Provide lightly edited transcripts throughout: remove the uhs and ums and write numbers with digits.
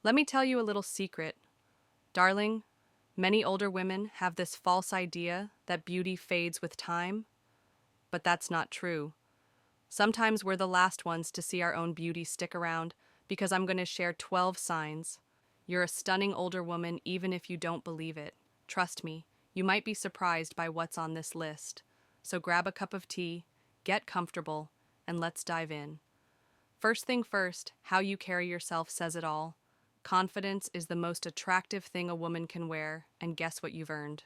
Let me tell you a little secret. Darling, many older women have this false idea that beauty fades with time, but that's not true. Sometimes we're the last ones to see our own beauty stick around because I'm going to share 12 signs. You're a stunning older woman even if you don't believe it. Trust me, you might be surprised by what's on this list. So grab a cup of tea, get comfortable, and let's dive in. First thing first, how you carry yourself says it all. Confidence is the most attractive thing a woman can wear, and guess what you've earned?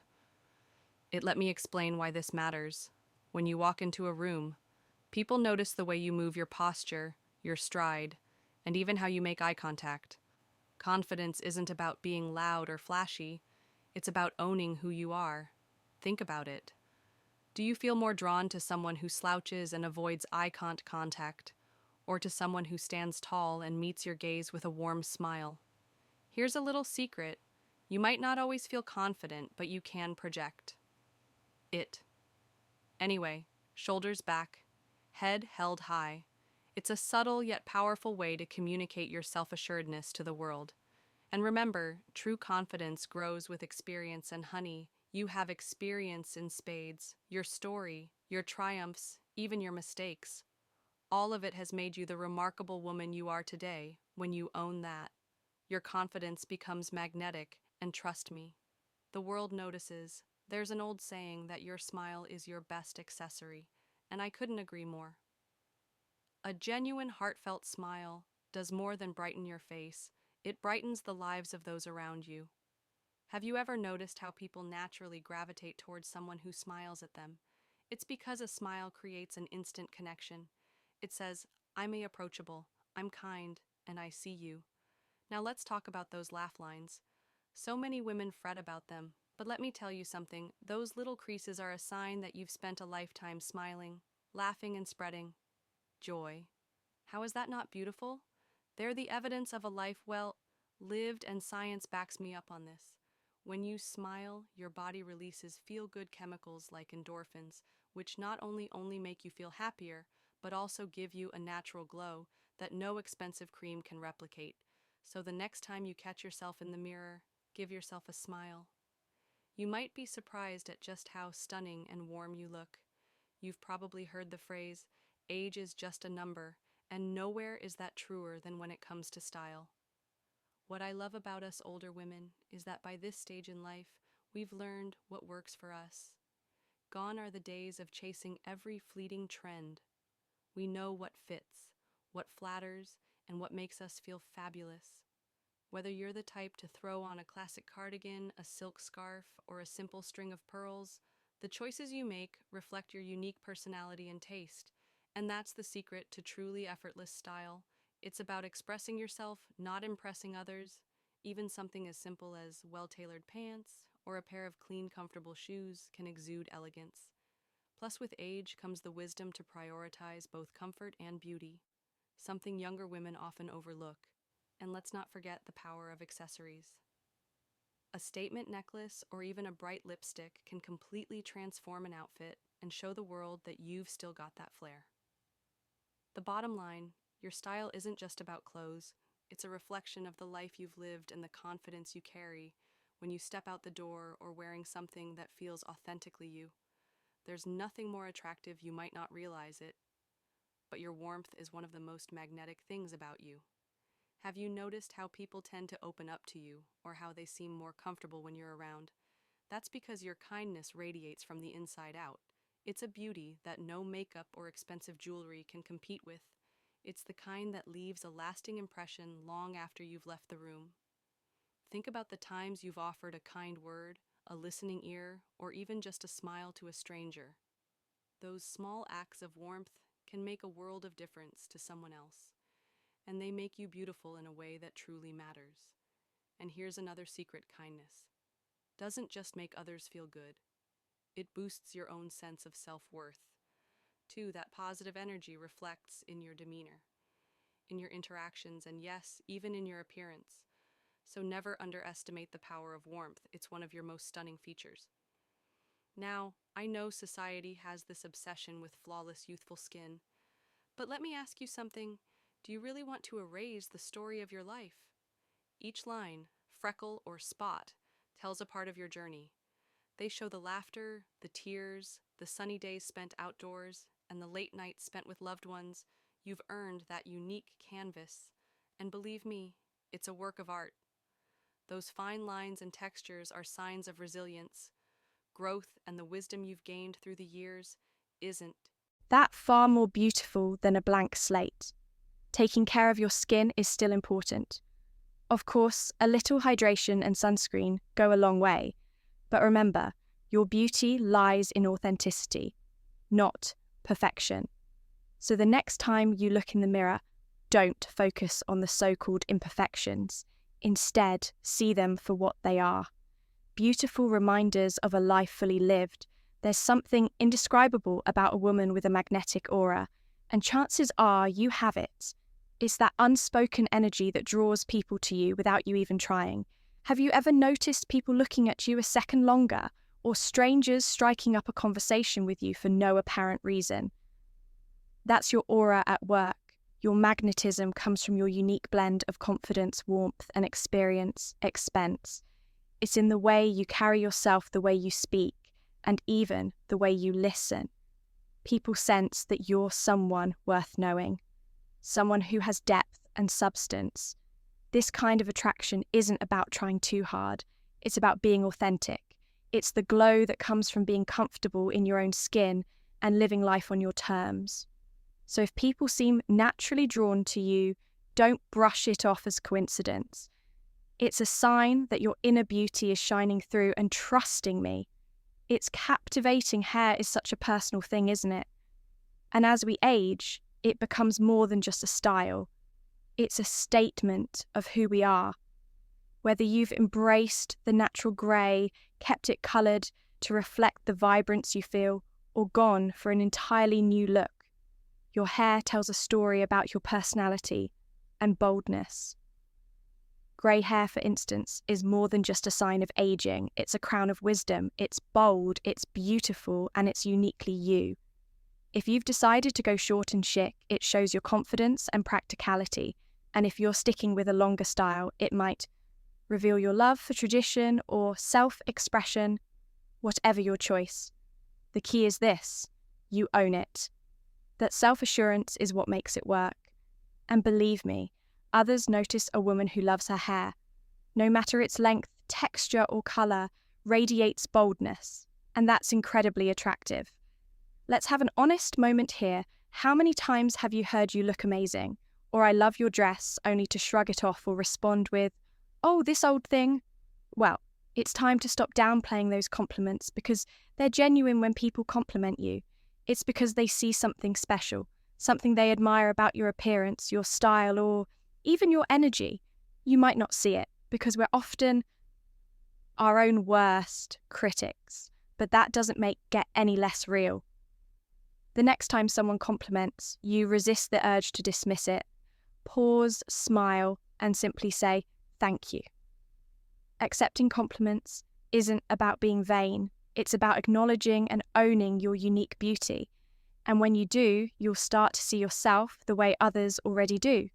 Let me explain why this matters. When you walk into a room, people notice the way you move your posture, your stride, and even how you make eye contact. Confidence isn't about being loud or flashy, it's about owning who you are. Think about it. Do you feel more drawn to someone who slouches and avoids eye contact, or to someone who stands tall and meets your gaze with a warm smile? Here's a little secret. You might not always feel confident, but you can project it. Anyway, shoulders back, head held high. It's a subtle yet powerful way to communicate your self-assuredness to the world. And remember, true confidence grows with experience, and honey, you have experience in spades. Your story, your triumphs, even your mistakes. All of it has made you the remarkable woman you are today. When you own that, your confidence becomes magnetic, and trust me, the world notices. There's an old saying that your smile is your best accessory, and I couldn't agree more. A genuine, heartfelt smile does more than brighten your face, it brightens the lives of those around you. Have you ever noticed how people naturally gravitate towards someone who smiles at them? It's because a smile creates an instant connection. It says, I'm approachable, I'm kind, and I see you. Now let's talk about those laugh lines. So many women fret about them, but let me tell you something. Those little creases are a sign that you've spent a lifetime smiling, laughing, and spreading joy. How is that not beautiful? They're the evidence of a life well lived, and science backs me up on this. When you smile, your body releases feel-good chemicals like endorphins, which not only make you feel happier, but also give you a natural glow that no expensive cream can replicate. So the next time you catch yourself in the mirror, give yourself a smile. You might be surprised at just how stunning and warm you look. You've probably heard the phrase, age is just a number, and nowhere is that truer than when it comes to style. What I love about us older women is that by this stage in life, we've learned what works for us. Gone are the days of chasing every fleeting trend. We know what fits, what flatters, and what makes us feel fabulous. Whether you're the type to throw on a classic cardigan, a silk scarf, or a simple string of pearls, the choices you make reflect your unique personality and taste. And that's the secret to truly effortless style. It's about expressing yourself, not impressing others. Even something as simple as well-tailored pants or a pair of clean, comfortable shoes can exude elegance. Plus, with age comes the wisdom to prioritize both comfort and beauty, something younger women often overlook. And let's not forget the power of accessories. A statement necklace or even a bright lipstick can completely transform an outfit and show the world that you've still got that flair. The bottom line, your style isn't just about clothes, it's a reflection of the life you've lived and the confidence you carry when you step out the door or wearing something that feels authentically you. There's nothing more attractive, you might not realize it, but your warmth is one of the most magnetic things about you. Have you noticed how people tend to open up to you, or how they seem more comfortable when you're around? That's because your kindness radiates from the inside out. It's a beauty that no makeup or expensive jewelry can compete with. It's the kind that leaves a lasting impression long after you've left the room. Think about the times you've offered a kind word, a listening ear, or even just a smile to a stranger. Those small acts of warmth can make a world of difference to someone else, and they make you beautiful in a way that truly matters. And here's another secret: kindness doesn't just make others feel good, it boosts your own sense of self-worth. Too, that positive energy reflects in your demeanor, in your interactions, and yes, even in your appearance. So never underestimate the power of warmth. It's one of your most stunning features. Now, I know society has this obsession with flawless youthful skin, but let me ask you something. Do you really want to erase the story of your life? Each line, freckle, or spot tells a part of your journey. They show the laughter, the tears, the sunny days spent outdoors, and the late nights spent with loved ones. You've earned that unique canvas. And believe me, it's a work of art. Those fine lines and textures are signs of resilience. Growth and the wisdom you've gained through the years isn't. That far more beautiful than a blank slate. Taking care of your skin is still important. Of course, a little hydration and sunscreen go a long way. But remember, your beauty lies in authenticity, not perfection. So the next time you look in the mirror, don't focus on the so-called imperfections. Instead, see them for what they are. Beautiful reminders of a life fully lived. There's something indescribable about a woman with a magnetic aura, and chances are you have it. It's that unspoken energy that draws people to you without you even trying. Have you ever noticed people looking at you a second longer, or strangers striking up a conversation with you for no apparent reason? That's your aura at work. Your magnetism comes from your unique blend of confidence, warmth, and expense. It's in the way you carry yourself, the way you speak, and even the way you listen. People sense that you're someone worth knowing, someone who has depth and substance. This kind of attraction isn't about trying too hard. It's about being authentic. It's the glow that comes from being comfortable in your own skin and living life on your terms. So if people seem naturally drawn to you, don't brush it off as coincidence. It's a sign that your inner beauty is shining through, and trusting me, it's captivating. Hair is such a personal thing, isn't it? And as we age, it becomes more than just a style. It's a statement of who we are. Whether you've embraced the natural grey, kept it coloured to reflect the vibrance you feel, or gone for an entirely new look, your hair tells a story about your personality and boldness. Grey hair, for instance, is more than just a sign of aging. It's a crown of wisdom. It's bold, it's beautiful, and it's uniquely you. If you've decided to go short and chic, it shows your confidence and practicality. And if you're sticking with a longer style, it might reveal your love for tradition or self-expression, whatever your choice. The key is this: you own it. That self-assurance is what makes it work. And believe me, others notice a woman who loves her hair. No matter its length, texture, or colour, radiates boldness. And that's incredibly attractive. Let's have an honest moment here. How many times have you heard you look amazing, or I love your dress, only to shrug it off or respond with, oh, this old thing? Well, it's time to stop downplaying those compliments, because they're genuine. When people compliment you, it's because they see something special, something they admire about your appearance, your style, or even your energy. You might not see it, because we're often our own worst critics, but that doesn't get any less real. The next time someone compliments, you resist the urge to dismiss it. Pause, smile, and simply say, thank you. Accepting compliments isn't about being vain. It's about acknowledging and owning your unique beauty. And when you do, you'll start to see yourself the way others already do.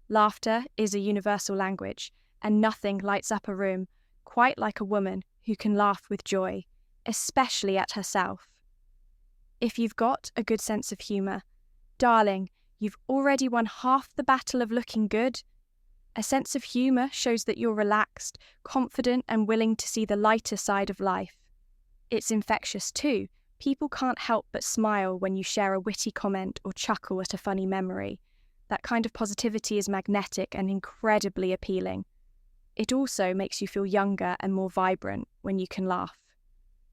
Laughter is a universal language, and nothing lights up a room quite like a woman who can laugh with joy, especially at herself. If you've got a good sense of humour, darling, you've already won half the battle of looking good. A sense of humour shows that you're relaxed, confident, and willing to see the lighter side of life. It's infectious too. People can't help but smile when you share a witty comment or chuckle at a funny memory. That kind of positivity is magnetic and incredibly appealing. It also makes you feel younger and more vibrant when you can laugh.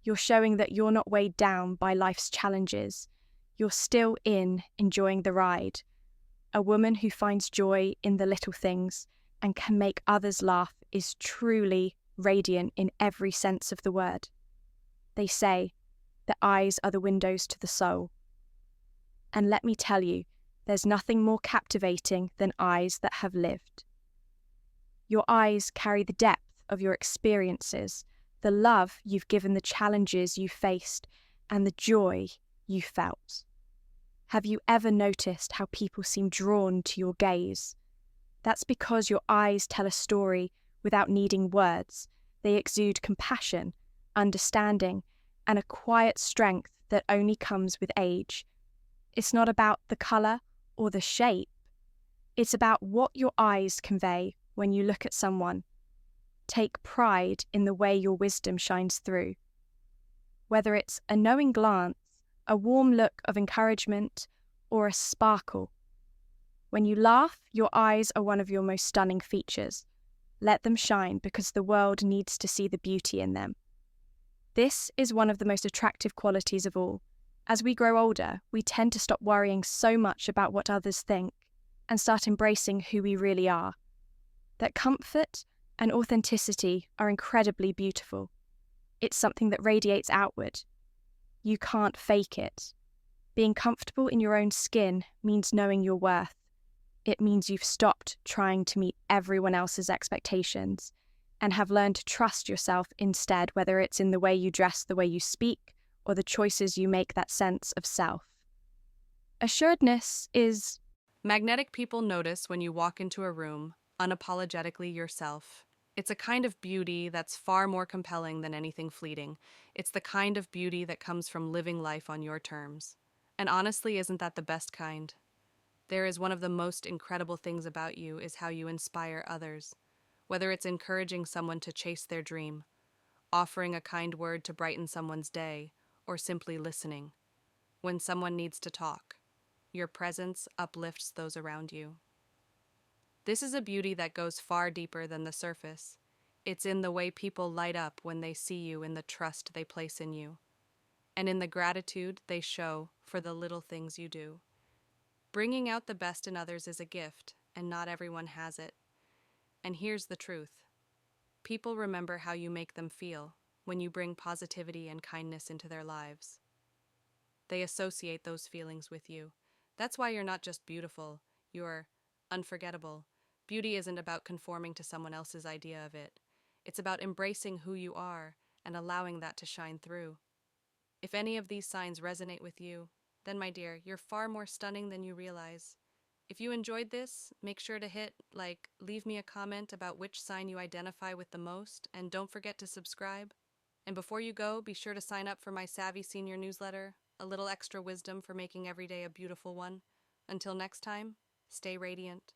You're showing that you're not weighed down by life's challenges. You're still enjoying the ride. A woman who finds joy in the little things and can make others laugh is truly radiant in every sense of the word. They say the eyes are the windows to the soul. And let me tell you, there's nothing more captivating than eyes that have lived. Your eyes carry the depth of your experiences, the love you've given, the challenges you faced, and the joy you felt. Have you ever noticed how people seem drawn to your gaze? That's because your eyes tell a story without needing words. They exude compassion, understanding, and a quiet strength that only comes with age. It's not about the colour or the shape. It's about what your eyes convey when you look at someone. Take pride in the way your wisdom shines through. Whether it's a knowing glance, a warm look of encouragement, or a sparkle. When you laugh, your eyes are one of your most stunning features. Let them shine because the world needs to see the beauty in them. This is one of the most attractive qualities of all. As we grow older, we tend to stop worrying so much about what others think and start embracing who we really are. That comfort and authenticity are incredibly beautiful. It's something that radiates outward. You can't fake it. Being comfortable in your own skin means knowing your worth. It means you've stopped trying to meet everyone else's expectations and have learned to trust yourself instead, whether it's in the way you dress, the way you speak, or the choices you make, that sense of self. Assuredness is Magnetic people notice when you walk into a room, unapologetically yourself. It's a kind of beauty that's far more compelling than anything fleeting. It's the kind of beauty that comes from living life on your terms. And honestly, isn't that the best kind? There is one of the most incredible things about you is how you inspire others. Whether it's encouraging someone to chase their dream, offering a kind word to brighten someone's day, or simply listening. When someone needs to talk, your presence uplifts those around you. This is a beauty that goes far deeper than the surface. It's in the way people light up when they see you, in the trust they place in you, and in the gratitude they show for the little things you do. Bringing out the best in others is a gift, and not everyone has it. And here's the truth. People remember how you make them feel when you bring positivity and kindness into their lives. They associate those feelings with you. That's why you're not just beautiful, you're unforgettable. Beauty isn't about conforming to someone else's idea of it. It's about embracing who you are and allowing that to shine through. If any of these signs resonate with you, then my dear, you're far more stunning than you realize. If you enjoyed this, make sure to leave me a comment about which sign you identify with the most, and don't forget to subscribe. And before you go, be sure to sign up for my Savvy Senior newsletter, a little extra wisdom for making every day a beautiful one. Until next time, stay radiant.